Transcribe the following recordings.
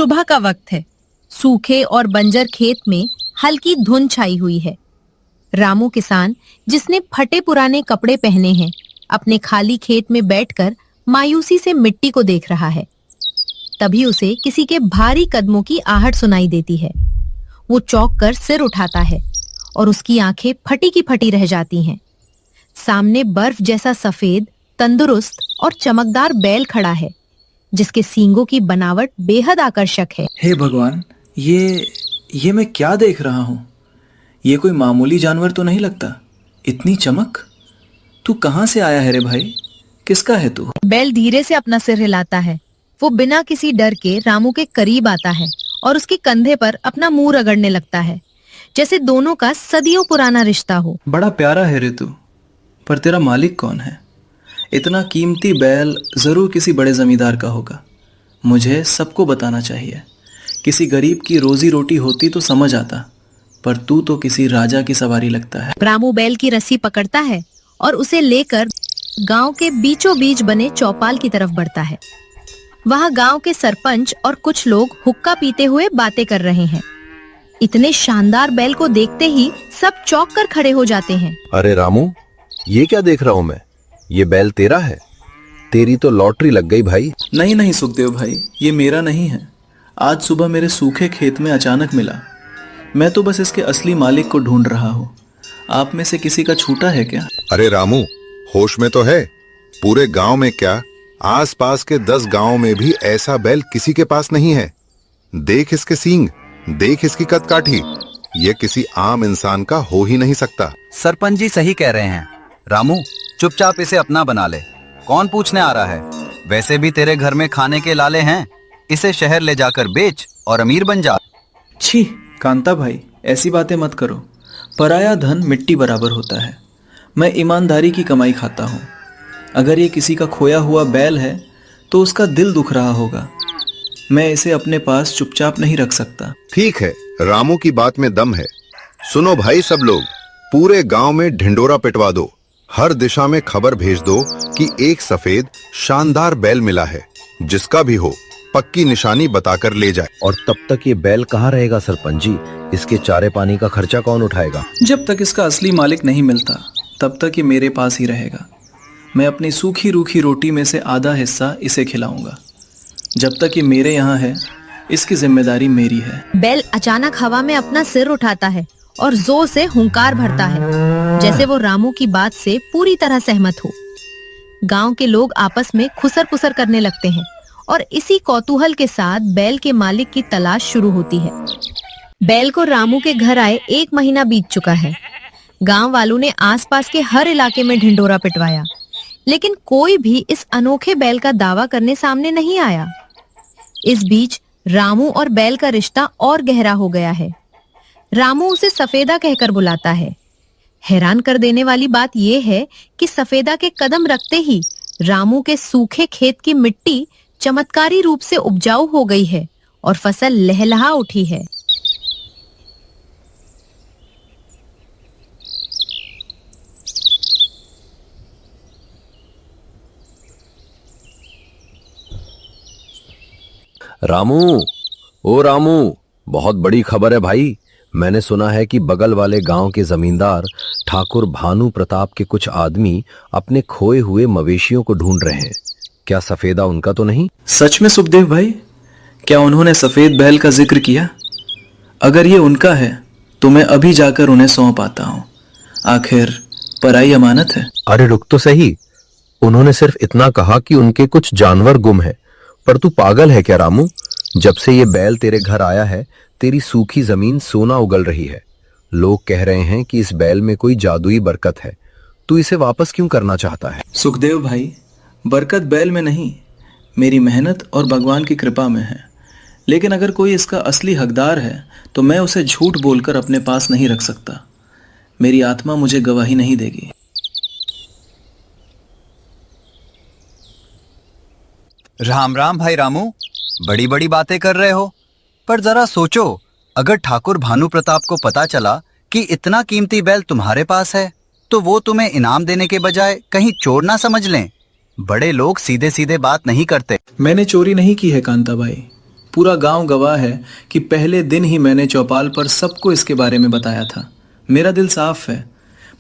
सुबह का वक्त है। सूखे और बंजर खेत में हल्की धुंध छाई हुई है। रामू किसान, जिसने फटे पुराने कपड़े पहने हैं, अपने खाली खेत में बैठकर मायूसी से मिट्टी को देख रहा है। तभी उसे किसी के भारी कदमों की आहट सुनाई देती है। वो चौंक कर सिर उठाता है और उसकी आंखें फटी की फटी रह जाती हैं। सामने बर्फ जैसा सफेद, तंदुरुस्त और चमकदार बैल खड़ा है, जिसके सींगों की बनावट बेहद आकर्षक है। हे भगवान, ये मैं क्या देख रहा हूँ? ये कोई मामूली जानवर तो नहीं लगता। इतनी चमक! तू कहाँ से आया है रे भाई? किसका है तू? बैल धीरे से अपना सिर हिलाता है। वो बिना किसी डर के रामू के करीब आता है और उसके कंधे पर अपना मुंह रगड़ने लगता है, जैसे दोनों का सदियों पुराना रिश्ता हो। बड़ा प्यारा है रे तू, पर तेरा मालिक कौन है? इतना कीमती बैल जरूर किसी बड़े जमींदार का होगा। मुझे सबको बताना चाहिए। किसी गरीब की रोजी रोटी होती तो समझ आता, पर तू तो किसी राजा की सवारी लगता है। रामू बैल की रस्सी पकड़ता है और उसे लेकर गांव के बीचों बीच बने चौपाल की तरफ बढ़ता है। वहां गांव के सरपंच और कुछ लोग हुक्का पीते हुए बातें कर रहे हैं। इतने शानदार बैल को देखते ही सब चौंक कर खड़े हो जाते हैं। अरे रामू, ये क्या देख रहा हूँ मैं? ये बैल तेरा है? तेरी तो लॉटरी लग गई भाई। नहीं नहीं सुखदेव भाई, ये मेरा नहीं है। आज सुबह मेरे सूखे खेत में अचानक मिला। मैं तो बस इसके असली मालिक को ढूंढ रहा हूँ। आप में से किसी का छूटा है क्या? अरे रामू, होश में तो है? पूरे गांव में क्या, आसपास के 10 गांवों में भी ऐसा बैल किसी के पास नहीं है। देख इसके सींग, देख इसकी कदकाठी। ये किसी आम इंसान का हो ही नहीं सकता। सरपंच जी सही कह रहे हैं। रामू, चुपचाप इसे अपना बना ले। कौन पूछने आ रहा है? वैसे भी तेरे घर में खाने के लाले हैं। इसे शहर ले जाकर बेच और अमीर बन जा। छी कांता भाई, ऐसी बातें मत करो। पराया धन मिट्टी बराबर होता है। मैं ईमानदारी की कमाई खाता हूँ। अगर ये किसी का खोया हुआ बैल है तो उसका दिल दुख रहा होगा। मैं इसे अपने पास चुपचाप नहीं रख सकता। ठीक है, रामू की बात में दम है। सुनो भाई सब लोग, पूरे गांव में ढिंडोरा पिटवा दो। हर दिशा में खबर भेज दो कि एक सफेद शानदार बैल मिला है। जिसका भी हो, पक्की निशानी बताकर ले जाए। और तब तक ये बैल कहाँ रहेगा सरपंच जी? इसके चारे पानी का खर्चा कौन उठाएगा? जब तक इसका असली मालिक नहीं मिलता तब तक ये मेरे पास ही रहेगा। मैं अपनी सूखी रूखी रोटी में से आधा हिस्सा इसे खिलाऊंगा। जब तक ये मेरे यहाँ है, इसकी जिम्मेदारी मेरी है। बैल अचानक हवा में अपना सिर उठाता है और जोर से हुंकार भरता है, जैसे वो रामू की बात से पूरी तरह सहमत हो। गांव के लोग आपस में खुसर पुसर करने लगते हैं और इसी कौतूहल के साथ बैल के मालिक की तलाश शुरू होती है। बैल को रामू के घर आए 1 महीना बीत चुका है। गांव वालों ने आसपास के हर इलाके में ढिंडोरा पिटवाया, लेकिन कोई भी इस अनोखे बैल का दावा करने सामने नहीं आया। इस बीच रामू और बैल का रिश्ता और गहरा हो गया है। रामू उसे सफेदा कहकर बुलाता है। हैरान कर देने वाली बात यह है कि सफेदा के कदम रखते ही रामू के सूखे खेत की मिट्टी चमत्कारी रूप से उपजाऊ हो गई है और फसल लहलहा उठी है। रामू, ओ रामू, बहुत बड़ी खबर है भाई। मैंने सुना है कि बगल वाले गांव के जमींदार ठाकुर भानु प्रताप के कुछ आदमी अपने खोए हुए मवेशियों को ढूंढ रहे हैं। क्या सफेदा उनका तो नहीं? सच में सुखदेव भाई, क्या उन्होंने सफेद बैल का जिक्र किया? अगर ये उनका है तो मैं अभी जाकर उन्हें सौंप आता हूँ। आखिर पराई अमानत है। अरे रुक तो सही। उन्होंने सिर्फ इतना कहा कि उनके कुछ जानवर गुम है। पर तू पागल है क्या रामू? जब से ये बैल तेरे घर आया है, तेरी सूखी जमीन सोना उगल रही है। लोग कह रहे हैं कि इस बैल में कोई जादुई बरकत है। तू इसे वापस क्यों करना चाहता है? सुखदेव भाई, बरकत बैल में नहीं, मेरी मेहनत और भगवान की कृपा में है। लेकिन अगर कोई इसका असली हकदार है तो मैं उसे झूठ बोलकर अपने पास नहीं रख सकता। मेरी आत्मा मुझे गवाही नहीं देगी। राम राम भाई रामू, बड़ी बड़ी बातें कर रहे हो। पर जरा सोचो, अगर ठाकुर भानु प्रताप को पता चला कि इतना कीमती बैल तुम्हारे पास है, तो वो तुम्हें इनाम देने के बजाय कहीं चोर ना समझ लें। बड़े लोग सीधे सीधे बात नहीं करते। मैंने चोरी नहीं की है कांता भाई। पूरा गांव गवाह है कि पहले दिन ही मैंने चौपाल पर सबको इसके बारे में बताया था। मेरा दिल साफ है,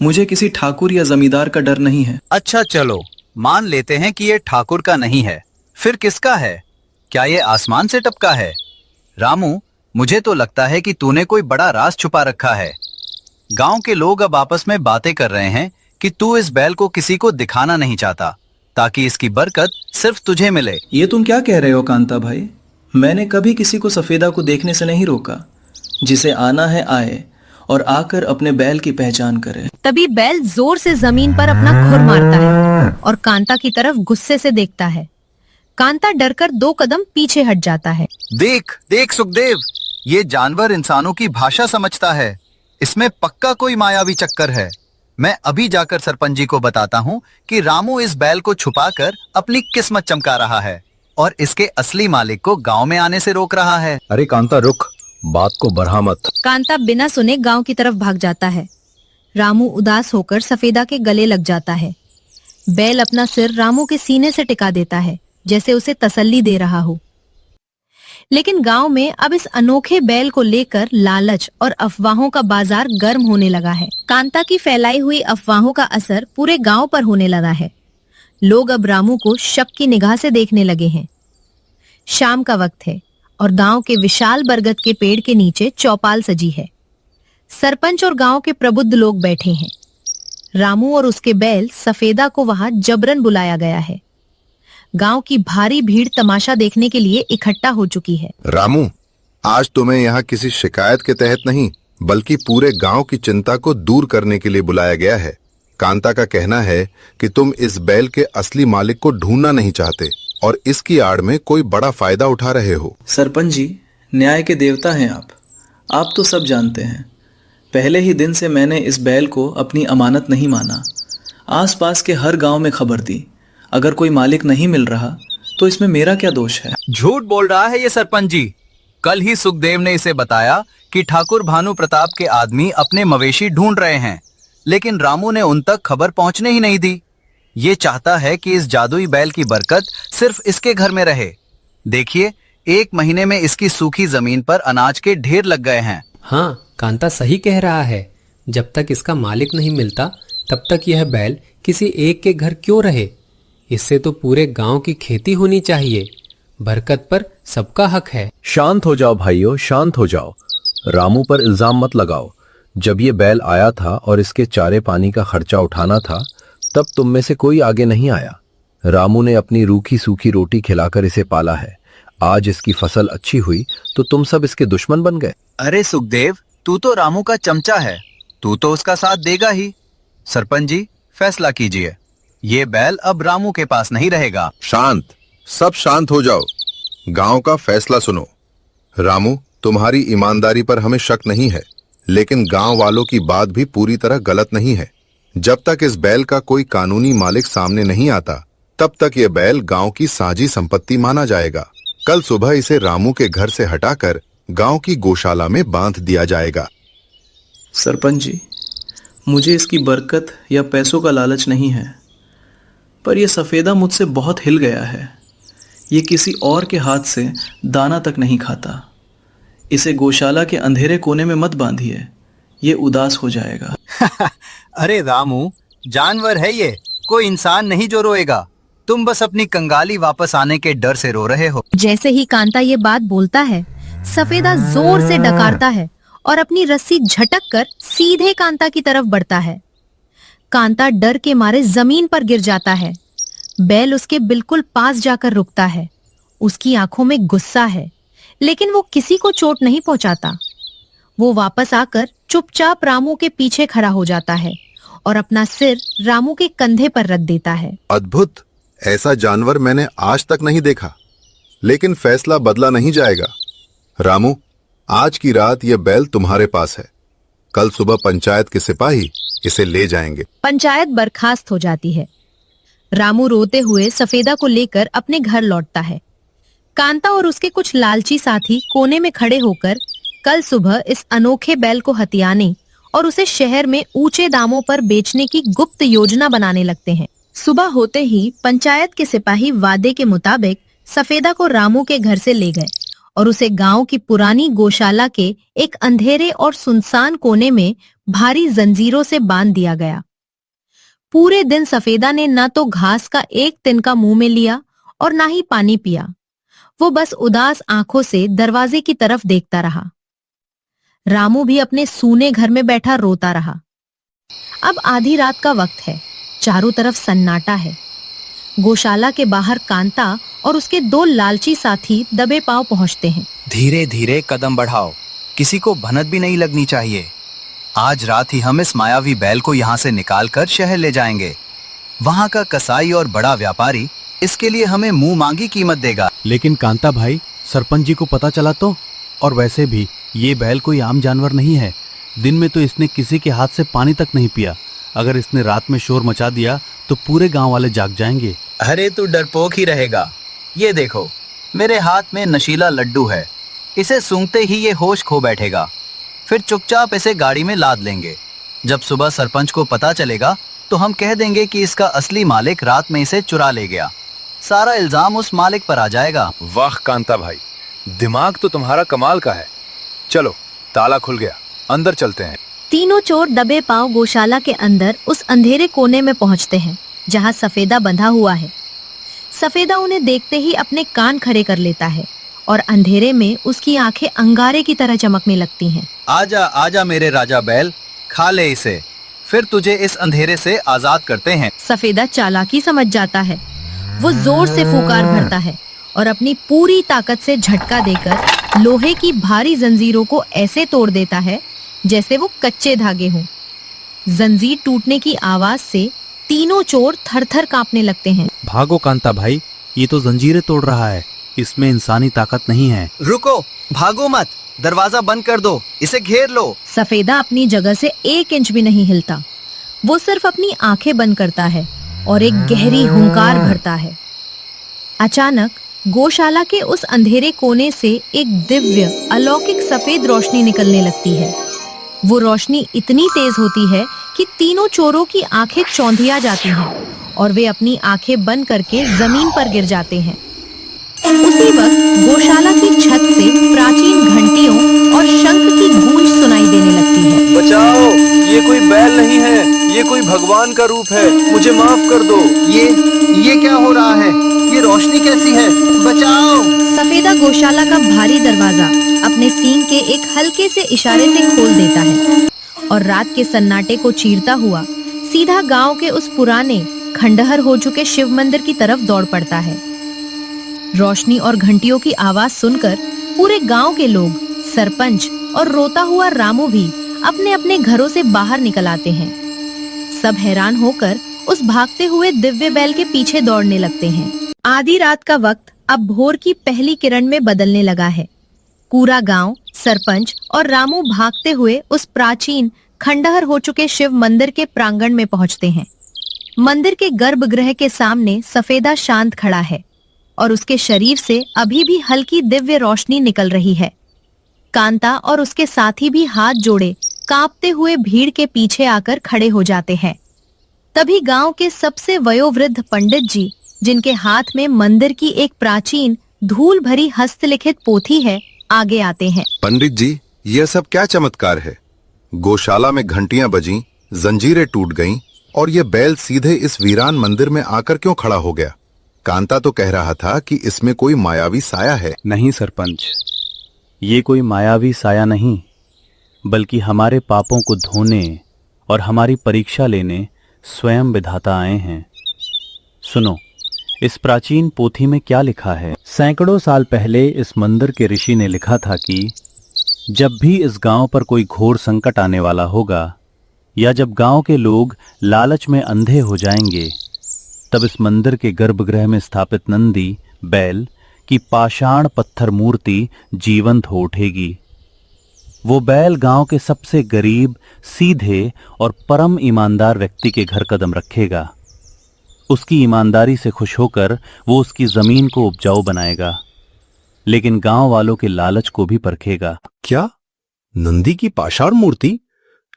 मुझे किसी ठाकुर या जमींदार का डर नहीं है। अच्छा चलो, मान लेते हैं कि ये ठाकुर का नहीं है, फिर किसका है? क्या ये आसमान से टपका है? रामू, मुझे तो लगता है कि तूने कोई बड़ा राज छुपा रखा है। गांव के लोग अब आपस में बातें कर रहे हैं कि तू इस बैल को किसी को दिखाना नहीं चाहता, ताकि इसकी बरकत सिर्फ तुझे मिले। ये तुम क्या कह रहे हो कांता भाई? मैंने कभी किसी को सफेदा को देखने से नहीं रोका। जिसे आना है आए और आकर अपने बैल की पहचान करे। तभी बैल जोर से जमीन पर अपना खुर मारता है और कांता की तरफ गुस्से से देखता है। कांता डरकर 2 कदम पीछे हट जाता है। देख देख सुखदेव, ये जानवर इंसानों की भाषा समझता है। इसमें पक्का कोई मायावी चक्कर है। मैं अभी जाकर सरपंच जी को बताता हूँ कि रामू इस बैल को छुपाकर अपनी किस्मत चमका रहा है और इसके असली मालिक को गांव में आने से रोक रहा है। अरे कांता रुक, बात को बढ़ा मत। कांता बिना सुने गांव की तरफ भाग जाता है। रामू उदास होकर सफेदा के गले लग जाता है। बैल अपना सिर रामू के सीने से टिका देता है, जैसे उसे तसल्ली दे रहा हो। लेकिन गांव में अब इस अनोखे बैल को लेकर लालच और अफवाहों का बाजार गर्म होने लगा है। कांता की फैलाई हुई अफवाहों का असर पूरे गांव पर होने लगा है। लोग अब रामू को शक की निगाह से देखने लगे हैं। शाम का वक्त है और गांव के विशाल बरगद के पेड़ के नीचे चौपाल सजी है। सरपंच और गांव के प्रबुद्ध लोग बैठे हैं। रामू और उसके बैल सफेदा को वहां जबरन बुलाया गया है। गांव की भारी भीड़ तमाशा देखने के लिए इकट्ठा हो चुकी है। रामू, आज तुम्हें यहाँ किसी शिकायत के तहत नहीं, बल्कि पूरे गांव की चिंता को दूर करने के लिए बुलाया गया है। कांता का कहना है कि तुम इस बैल के असली मालिक को ढूंढना नहीं चाहते और इसकी आड़ में कोई बड़ा फायदा उठा रहे हो। सरपंच जी, न्याय के देवता हैं आप तो सब जानते हैं। पहले ही दिन से मैंने इस बैल को अपनी अमानत नहीं माना। आसपास के हर गांव में खबर दी। अगर कोई मालिक नहीं मिल रहा तो इसमें मेरा क्या दोष है? झूठ बोल रहा है ये सरपंच जी। कल ही सुखदेव ने इसे बताया कि ठाकुर भानु प्रताप के आदमी अपने मवेशी ढूंढ रहे हैं, लेकिन रामू ने उन तक खबर पहुंचने ही नहीं दी। ये चाहता है कि इस जादुई बैल की बरकत सिर्फ इसके घर में रहे। देखिए, 1 महीने में इसकी सूखी जमीन पर अनाज के ढेर लग गए हैं। हाँ, कांता सही कह रहा है। जब तक इसका मालिक नहीं मिलता तब तक यह बैल किसी एक के घर क्यों रहे? इससे तो पूरे गांव की खेती होनी चाहिए। बरकत पर सबका हक है। शांत हो जाओ भाइयों, शांत हो जाओ। रामू पर इल्जाम मत लगाओ। जब ये बैल आया था और इसके चारे पानी का खर्चा उठाना था, तब तुम में से कोई आगे नहीं आया। रामू ने अपनी रूखी सूखी रोटी खिलाकर इसे पाला है। आज इसकी फसल अच्छी हुई तो तुम सब इसके दुश्मन बन गए। अरे सुखदेव, तू तो रामू का चमचा है, तू तो उसका साथ देगा ही। सरपंच जी, फैसला कीजिए। ये बैल अब रामू के पास नहीं रहेगा। शांत, सब शांत हो जाओ। गांव का फैसला सुनो। रामू, तुम्हारी ईमानदारी पर हमें शक नहीं है, लेकिन गांव वालों की बात भी पूरी तरह गलत नहीं है। जब तक इस बैल का कोई कानूनी मालिक सामने नहीं आता, तब तक ये बैल गांव की साझी संपत्ति माना जाएगा। कल सुबह इसे रामू के घर से हटाकर गांव की गौशाला में बांध दिया जाएगा। सरपंच जी, मुझे इसकी बरकत या पैसों का लालच नहीं है, पर यह सफेदा मुझसे बहुत हिल गया है। ये किसी और के हाथ से दाना तक नहीं खाता। इसे गौशाला के अंधेरे कोने में मत बांधिए, ये उदास हो जाएगा। अरे रामू, जानवर है ये, कोई इंसान नहीं जो रोएगा। तुम बस अपनी कंगाली वापस आने के डर से रो रहे हो। जैसे ही कांता ये बात बोलता है, सफेदा जोर से डकारता है और अपनी रस्सी झटक कर सीधे कांता की तरफ बढ़ता है। कांता डर के मारे जमीन पर गिर जाता है। बैल उसके बिल्कुल पास जाकर रुकता है। उसकी आंखों में गुस्सा है, लेकिन वो किसी को चोट नहीं पहुंचाता। वो वापस आकर चुपचाप रामू के पीछे खड़ा हो जाता है और अपना सिर रामू के कंधे पर रख देता है। अद्भुत, ऐसा जानवर मैंने आज तक नहीं देखा। लेकिन फैसला बदला नहीं जाएगा। रामू, आज की रात यह बैल तुम्हारे पास है। कल सुबह पंचायत के सिपाही इसे ले जाएंगे। पंचायत बर्खास्त हो जाती है। रामू रोते हुए सफेदा को लेकर अपने घर लौटता है। कांता और उसके कुछ लालची साथी कोने में खड़े होकर कल सुबह इस अनोखे बैल को हथियाने और उसे शहर में ऊंचे दामों पर बेचने की गुप्त योजना बनाने लगते हैं। सुबह होते ही पंचायत के सिपाही वादे के मुताबिक सफेदा को रामू के घर से ले गए और उसे गांव की पुरानी गौशाला के एक अंधेरे और सुनसान कोने में भारी जंजीरों से बांध दिया गया। पूरे दिन सफेदा ने न तो घास का एक तिनका मुंह में लिया और ना ही पानी पिया। वो बस उदास आंखों से दरवाजे की तरफ देखता रहा। रामू भी अपने सूने घर में बैठा रोता रहा। अब आधी रात का वक्त है, चारों तरफ सन्नाटा है। गौशाला के बाहर कांता और उसके दो लालची साथी दबे पांव पहुंचते हैं। धीरे धीरे कदम बढ़ाओ, किसी को भनक भी नहीं लगनी चाहिए। आज रात ही हम इस मायावी बैल को यहाँ से निकाल कर शहर ले जाएंगे। वहाँ का कसाई और बड़ा व्यापारी इसके लिए हमें मुंह मांगी कीमत देगा। लेकिन कांता भाई, सरपंच जी को पता चला तो? और वैसे भी ये बैल कोई आम जानवर नहीं है। दिन में तो इसने किसी के हाथ से पानी तक नहीं पिया। अगर इसने रात में शोर मचा दिया तो पूरे गांव वाले जाग जाएंगे। अरे तू डरपोक ही रहेगा। ये देखो, मेरे हाथ में नशीला लड्डू है। इसे सूंघते ही ये होश खो बैठेगा। फिर चुपचाप इसे गाड़ी में लाद लेंगे। जब सुबह सरपंच को पता चलेगा तो हम कह देंगे कि इसका असली मालिक रात में इसे चुरा ले गया। सारा इल्जाम उस मालिक पर आ जाएगा। वाह कांता भाई, दिमाग तो तुम्हारा कमाल का है। चलो, ताला खुल गया, अंदर चलते हैं। तीनों चोर दबे पांव गौशाला के अंदर उस अंधेरे कोने में पहुंचते हैं जहां सफेदा बंधा हुआ है। सफेदा उन्हें देखते ही अपने कान खड़े कर लेता है और अंधेरे में उसकी आंखें अंगारे की तरह चमकने लगती हैं। आजा आजा मेरे राजा बैल, खा ले इसे, फिर तुझे इस अंधेरे से आजाद करते हैं। सफेदा चालाकी समझ जाता है। वो जोर से फुकार भरता है और अपनी पूरी ताकत से झटका देकर लोहे की भारी जंजीरों को ऐसे तोड़ देता है जैसे वो कच्चे धागे हों। जंजीर टूटने की आवाज से तीनों चोर थर-थर कांपने लगते हैं। भागो कांता भाई, ये तो जंजीरें तोड़ रहा है। इसमें इंसानी ताकत नहीं है। रुको, भागो मत, दरवाजा बंद कर दो, इसे घेर लो। सफेदा अपनी जगह से 1 इंच भी नहीं हिलता। वो सिर्फ अपनी आंखें बंद करता है और एक गहरी हुंकार भरता है। अचानक गौशाला के उस अंधेरे कोने से एक दिव्य अलौकिक सफेद रोशनी निकलने लगती है। वो रोशनी इतनी तेज होती है कि तीनों चोरों की आंखें चौंधिया जाती हैं और वे अपनी आंखें बंद करके जमीन पर गिर जाते हैं। उसी वक्त गौशाला की छत से प्राचीन घंटियों और शंख की गूंज सुनाई देने लगती है। बचाओ, ये कोई बैल नहीं है, ये कोई भगवान का रूप है, मुझे माफ कर दो। ये क्या हो रहा है? ये रोशनी कैसी है? बचाओ! सफेदा गौशाला का भारी दरवाजा अपने सींग के एक हल्के से इशारे से खोल देता है और रात के सन्नाटे को चीरता हुआ सीधा गांव के उस पुराने खंडहर हो चुके शिव मंदिर की तरफ दौड़ पड़ता है। रोशनी और घंटियों की आवाज सुनकर पूरे गांव के लोग, सरपंच और रोता हुआ रामू भी अपने अपने घरों से बाहर निकल आते हैं। सब हैरान होकर उस भागते हुए दिव्य बैल के पीछे दौड़ने लगते हैं। आधी रात का वक्त अब भोर की पहली किरण में बदलने लगा है। पूरा गांव, सरपंच और रामू भागते हुए उस प्राचीन खंडहर हो चुके शिव मंदिर के प्रांगण में पहुंचते हैं। मंदिर के गर्भगृह के सामने सफेदा शांत खड़ा है और उसके शरीर से अभी भी हल्की दिव्य रोशनी निकल रही है। कांता और उसके साथी भी हाथ जोड़े कांपते हुए भीड़ के पीछे आकर खड़े हो जाते हैं। तभी गांव के सबसे वयोवृद्ध पंडित जी, जिनके हाथ में मंदिर की एक प्राचीन धूल भरी हस्तलिखित पोथी है, आगे आते हैं। पंडित जी, यह सब क्या चमत्कार है? गौशाला में घंटियां बजीं, जंजीरें टूट गईं और ये बैल सीधे इस वीरान मंदिर में आकर क्यों खड़ा हो गया? कांता तो कह रहा था कि इसमें कोई मायावी साया है। नहीं सरपंच, ये कोई मायावी साया नहीं, बल्कि हमारे पापों को धोने और हमारी परीक्षा लेने स्वयं विधाता आए हैं। सुनो, इस प्राचीन पोथी में क्या लिखा है। सैकड़ों साल पहले इस मंदिर के ऋषि ने लिखा था कि जब भी इस गांव पर कोई घोर संकट आने वाला होगा या जब गांव के लोग लालच में अंधे हो जाएंगे, तब इस मंदिर के गर्भगृह में स्थापित नंदी बैल की पाषाण पत्थर मूर्ति जीवंत हो उठेगी। वो बैल गांव के सबसे गरीब, सीधे और परम ईमानदार व्यक्ति के घर कदम रखेगा। उसकी ईमानदारी से खुश होकर वो उसकी जमीन को उपजाऊ बनाएगा, लेकिन गांव वालों के लालच को भी परखेगा। क्या? नंदी की पाषाण मूर्ति?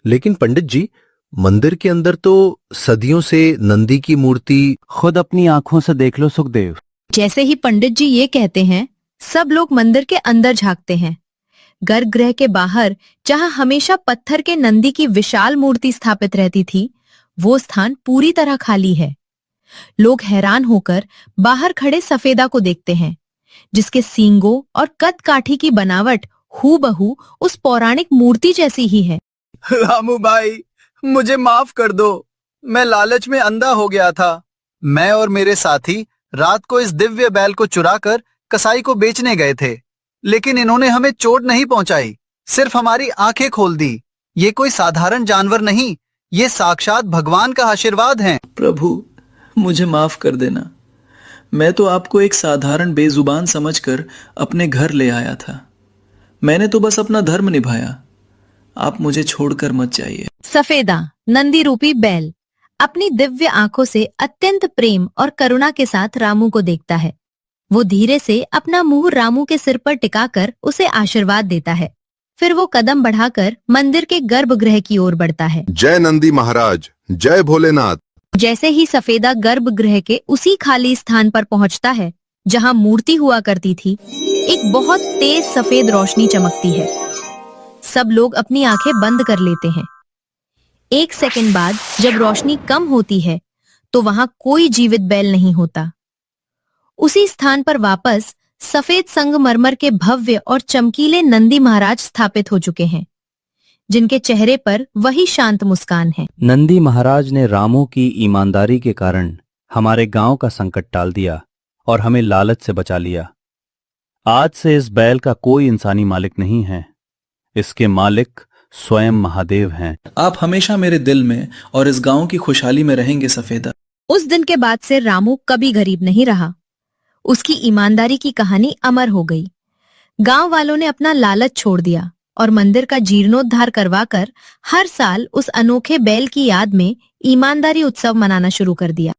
लेकिन पंडित जी, मंदिर के अंदर तो सदियों से नंदी की मूर्ति। खुद अपनी आंखों से देख लो सुखदेव। जैसे ही पंडित जी ये कहते हैं, सब लोग मंदिर के अंदर झांकते हैं। गर्भगृह के बाहर जहां हमेशा पत्थर के नंदी की विशाल मूर्ति स्थापित रहती थी, वो स्थान पूरी तरह खाली है। लोग हैरान होकर बाहर खड़े सफेदा को देखते हैं, जिसके सींगों और कद काठी की बनावट हूबहू उस पौराणिक मूर्ति जैसी ही है। रामू भाई, मुझे माफ कर दो। मैं लालच में अंधा हो गया था। मैं और मेरे साथी रात को इस दिव्य बैल को चुराकर कसाई को बेचने गए थे, लेकिन इन्होंने हमें चोट नहीं पहुंचाई, सिर्फ हमारी आंखें खोल दी। ये कोई साधारण जानवर नहीं, ये साक्षात भगवान का आशीर्वाद है। प्रभु, मुझे माफ कर देना। मैं तो आपको एक साधारण बेजुबान समझकर अपने घर ले आया था। मैंने तो बस अपना धर्म निभाया। आप मुझे छोड़कर मत जाइए। सफेदा, नंदी रूपी बैल, अपनी दिव्य आंखों से अत्यंत प्रेम और करुणा के साथ रामू को देखता है। वो धीरे से अपना मुंह रामू के सिर पर टिकाकर उसे आशीर्वाद देता है। फिर वो कदम बढ़ाकर मंदिर के गर्भगृह की ओर बढ़ता है। जय नंदी महाराज, जय भोलेनाथ। जैसे ही सफेदा गर्भगृह के उसी खाली स्थान पर पहुंचता है जहां मूर्ति हुआ करती थी, एक बहुत तेज सफेद रोशनी चमकती है। सब लोग अपनी आंखें बंद कर लेते हैं। एक सेकंड बाद जब रोशनी कम होती है तो वहां कोई जीवित बैल नहीं होता। उसी स्थान पर वापस सफेद संगमरमर के भव्य और चमकीले नंदी महाराज स्थापित हो चुके हैं, जिनके चेहरे पर वही शांत मुस्कान है। नंदी महाराज ने रामू की ईमानदारी के कारण हमारे गांव का संकट टाल दिया और हमें लालच से बचा लिया। आज से इस बैल का कोई इंसानी मालिक नहीं है, इसके मालिक स्वयं महादेव हैं। आप हमेशा मेरे दिल में और इस गांव की खुशहाली में रहेंगे सफेदा। उस दिन के बाद से रामू कभी गरीब नहीं रहा। उसकी ईमानदारी की कहानी अमर हो गई। गांव वालों ने अपना लालच छोड़ दिया और मंदिर का जीर्णोद्धार करवाकर हर साल उस अनोखे बैल की याद में ईमानदारी उत्सव मनाना शुरू कर दिया।